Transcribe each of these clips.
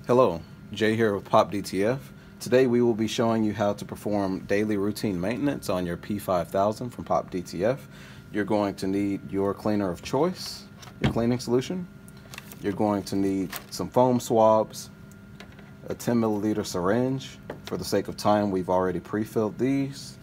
Hello, Jay here with POP DTF. Today we will be showing you how to perform daily routine maintenance on your P5000 from POP DTF. You're going to need your cleaner of choice, your cleaning solution. You're going to need some foam swabs, a 10 milliliter syringe. For the sake of time, we've already pre-filled these.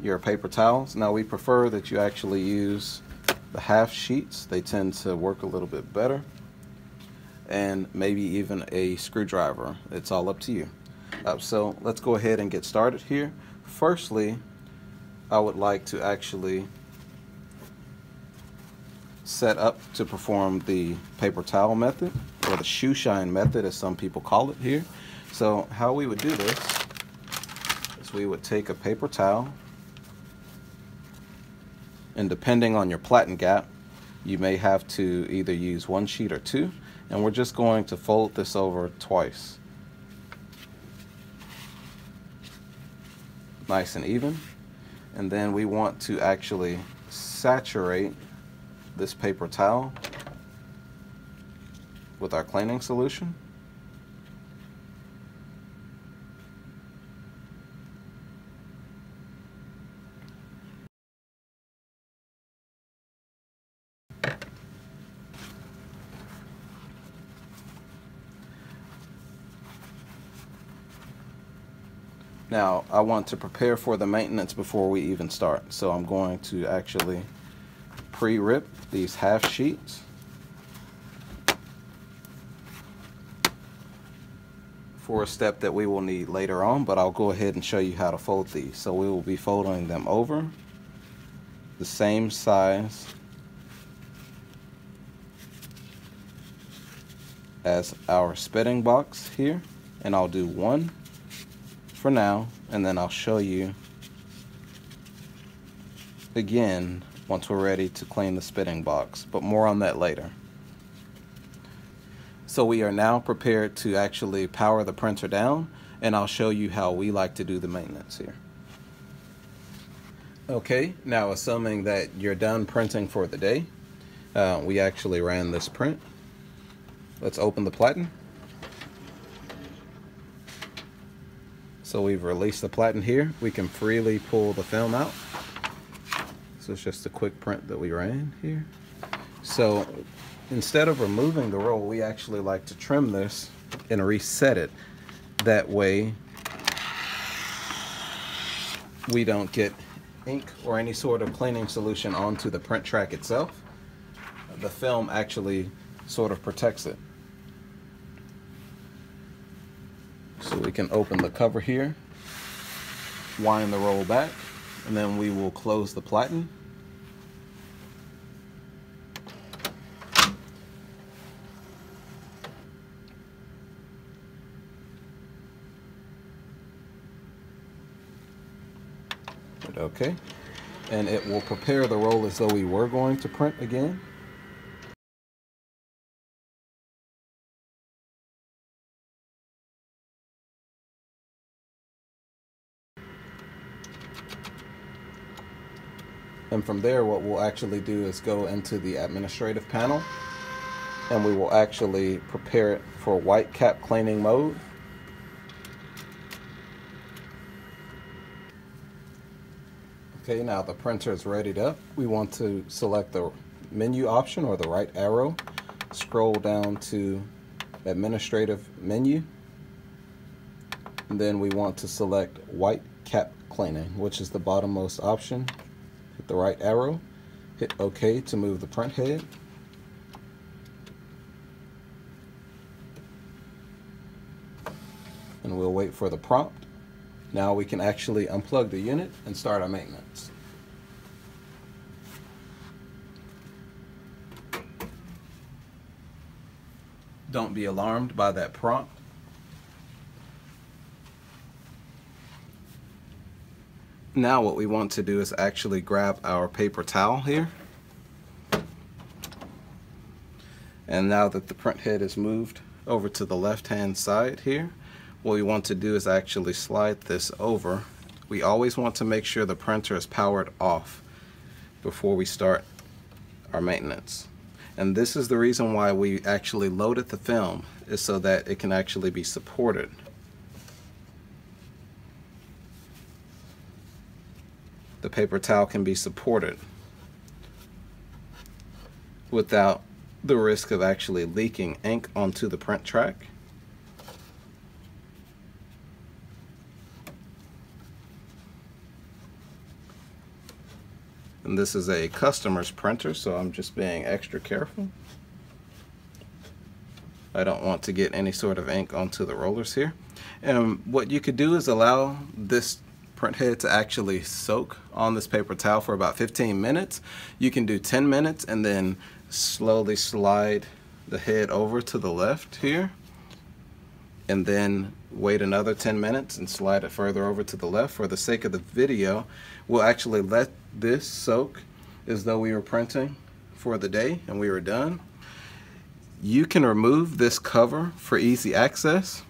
Your paper towels. Now we prefer that you actually use the half sheets. They tend to work a little bit better. And maybe even a screwdriver. It's all up to you. So let's go ahead and get started here. Firstly, I would like to actually set up to perform the paper towel method, or the shoe shine method as some people call it here. So how we would do this is we would take a paper towel, and depending on your platen gap, you may have to either use one sheet or two, and we're just going to fold this over twice. Nice and even. And then we want to actually saturate this paper towel with our cleaning solution. Now, I want to prepare for the maintenance before we even start. So I'm going to actually pre-rip these half sheets for a step that we will need later on, but I'll go ahead and show you how to fold these. So we will be folding them over the same size as our spitting box here, and I'll do one for now, and then I'll show you again once we're ready to clean the spitting box, but more on that later. So we are now prepared to actually power the printer down, and I'll show you how we like to do the maintenance here. Okay, now assuming that you're done printing for the day, we actually ran this print. Let's open the platen. So we've released the platen here. We can freely pull the film out. So it's just a quick print that we ran here. So instead of removing the roll, we actually like to trim this and reset it. That way we don't get ink or any sort of cleaning solution onto the print track itself. The film actually sort of protects it. So we can open the cover here, wind the roll back, and then we will close the platen. Okay, and it will prepare the roll as though we were going to print again. And from there, what we'll actually do is go into the administrative panel, and we will actually prepare it for white cap cleaning mode. Okay, now the printer is readied up. We want to select the menu option or the right arrow, scroll down to administrative menu, and then we want to select white cap cleaning, which is the bottommost option. Hit the right arrow, hit OK to move the print head. And we'll wait for the prompt. Now we can actually unplug the unit and start our maintenance. Don't be alarmed by that prompt. Now what we want to do is actually grab our paper towel here. And now that the print head is moved over to the left hand side here, what we want to do is actually slide this over. We always want to make sure the printer is powered off before we start our maintenance. And this is the reason why we actually loaded the film, is so that it can actually be supported. The paper towel can be supported without the risk of actually leaking ink onto the print track. And this is a customer's printer, so I'm just being extra careful. I don't want to get any sort of ink onto the rollers here. And what you could do is allow this print head to actually soak on this paper towel for about 15 minutes. You can do 10 minutes and then slowly slide the head over to the left here, and then wait another 10 minutes and slide it further over to the left. For the sake of the video, we'll actually let this soak as though we were printing for the day and we were done. You can remove this cover for easy access,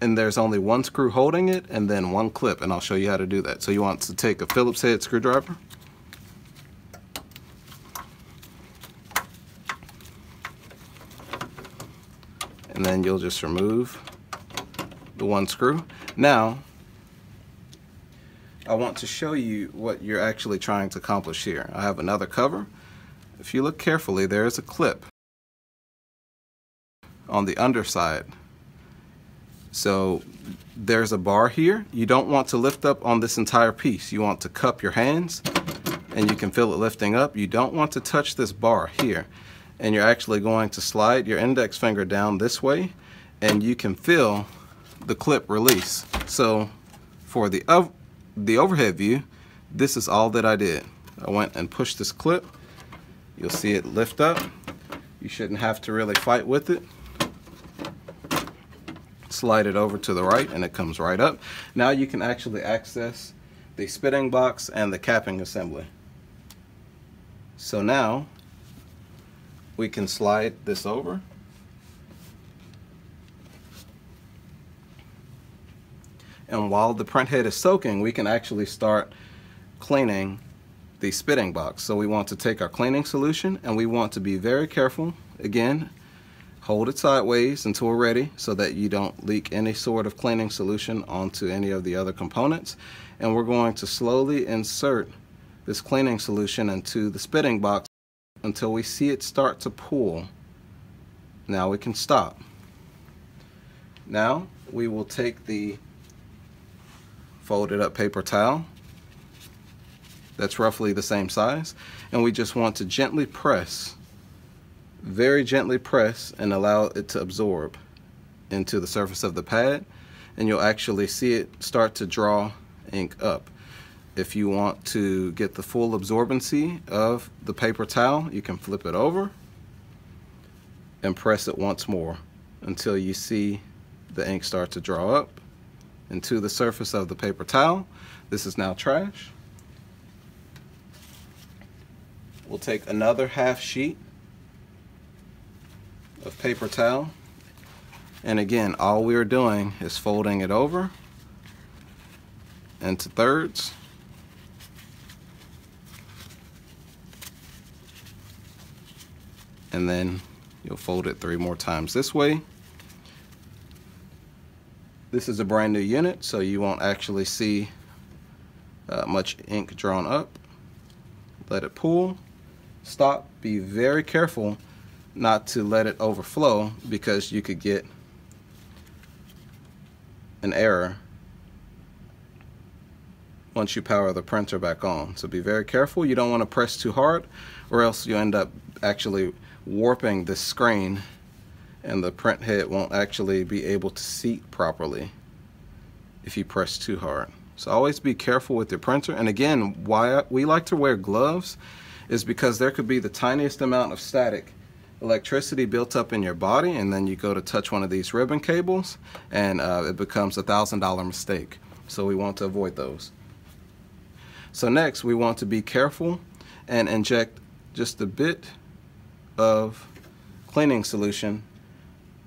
and there's only one screw holding it and then one clip, and I'll show you how to do that. So you want to take a Phillips head screwdriver, and then you'll just remove the one screw. Now, I want to show you what you're actually trying to accomplish here. I have another cover. If you look carefully, there is a clip on the underside. So there's a bar here. You don't want to lift up on this entire piece. You want to cup your hands, and you can feel it lifting up. You don't want to touch this bar here. And you're actually going to slide your index finger down this way, and you can feel the clip release. So for the overhead view, this is all that I did. I went and pushed this clip. You'll see it lift up. You shouldn't have to really fight with it. Slide it over to the right and it comes right up. Now you can actually access the spitting box and the capping assembly. So now we can slide this over. And while the print head is soaking, we can actually start cleaning the spitting box. So we want to take our cleaning solution, and we want to be very careful. Again, hold it sideways until we're ready so that you don't leak any sort of cleaning solution onto any of the other components. And we're going to slowly insert this cleaning solution into the spitting box until we see it start to pool. Now we can stop. Now we will take the folded up paper towel that's roughly the same size, and we just want to gently press, very gently press, and allow it to absorb into the surface of the pad, and you'll actually see it start to draw ink up. If you want to get the full absorbency of the paper towel, you can flip it over and press it once more until you see the ink start to draw up into the surface of the paper towel. This is now trash. We'll take another half sheet of paper towel, and again, all we are doing is folding it over into thirds, and then you'll fold it 3 more times this way. This is a brand new unit, so you won't actually see much ink drawn up. Let it pool. Stop. Be very careful not to let it overflow, because you could get an error once you power the printer back on. So be very careful. You don't want to press too hard, or else you end up actually warping the screen, and the print head won't actually be able to seat properly if you press too hard. So always be careful with your printer. And again, why we like to wear gloves is because there could be the tiniest amount of static electricity built up in your body, and then you go to touch one of these ribbon cables, and it becomes a $1,000 mistake. So we want to avoid those. So next, we want to be careful and inject just a bit of cleaning solution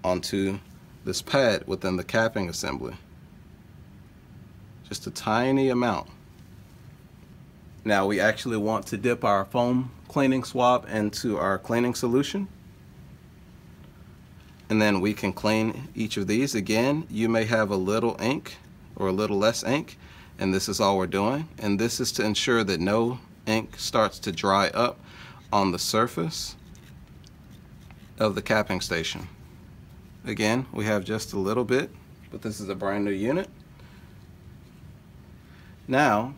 onto this pad within the capping assembly. Just a tiny amount. Now we actually want to dip our foam cleaning swab into our cleaning solution, and then we can clean each of these. Again, you may have a little ink or a little less ink, and this is all we're doing, and this is to ensure that no ink starts to dry up on the surface of the capping station. Again, we have just a little bit, but this is a brand new unit. Now,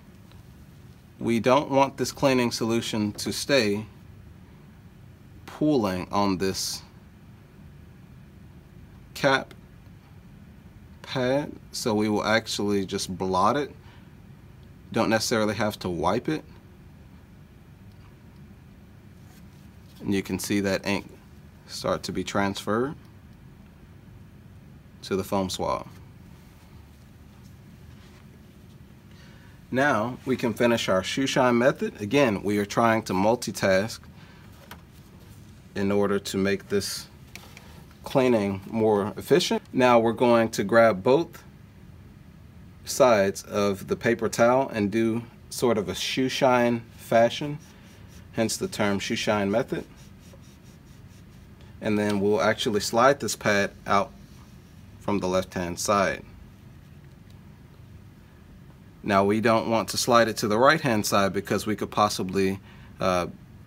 we don't want this cleaning solution to stay pooling on this cap pad, so we will actually just blot it. Don't necessarily have to wipe it. And you can see that ink start to be transferred to the foam swab. Now we can finish our shoe shine method. Again, we are trying to multitask in order to make this cleaning more efficient. Now we're going to grab both sides of the paper towel and do sort of a shoe shine fashion, hence the term shoe shine method. And then we'll actually slide this pad out from the left hand side. Now we don't want to slide it to the right hand side because we could possibly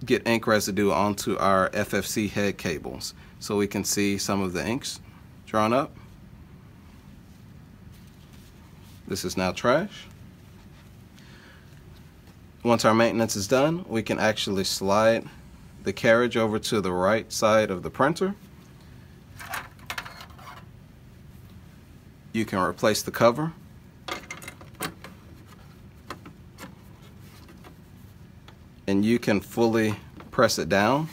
get ink residue onto our FFC head cables. So we can see some of the inks drawn up. This is now trash. Once our maintenance is done, we can actually slide the carriage over to the right side of the printer. You can replace the cover. And you can fully press it down,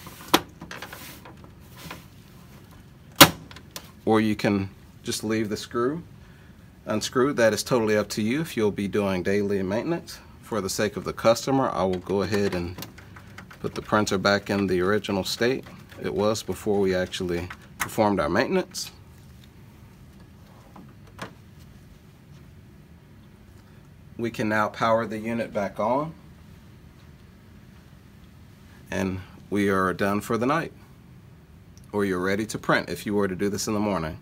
or you can just leave the screw unscrewed. That is totally up to you if you'll be doing daily maintenance. For the sake of the customer, I will go ahead and put the printer back in the original state it was before we actually performed our maintenance. We can now power the unit back on, and we are done for the night, or you're ready to print if you were to do this in the morning.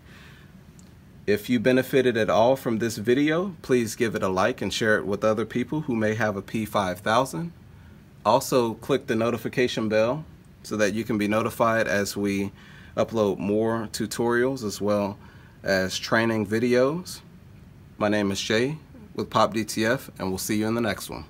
If you benefited at all from this video, please give it a like and share it with other people who may have a P5000. Also, click the notification bell so that you can be notified as we upload more tutorials as well as training videos. My name is Jay with POP DTF, and we'll see you in the next one.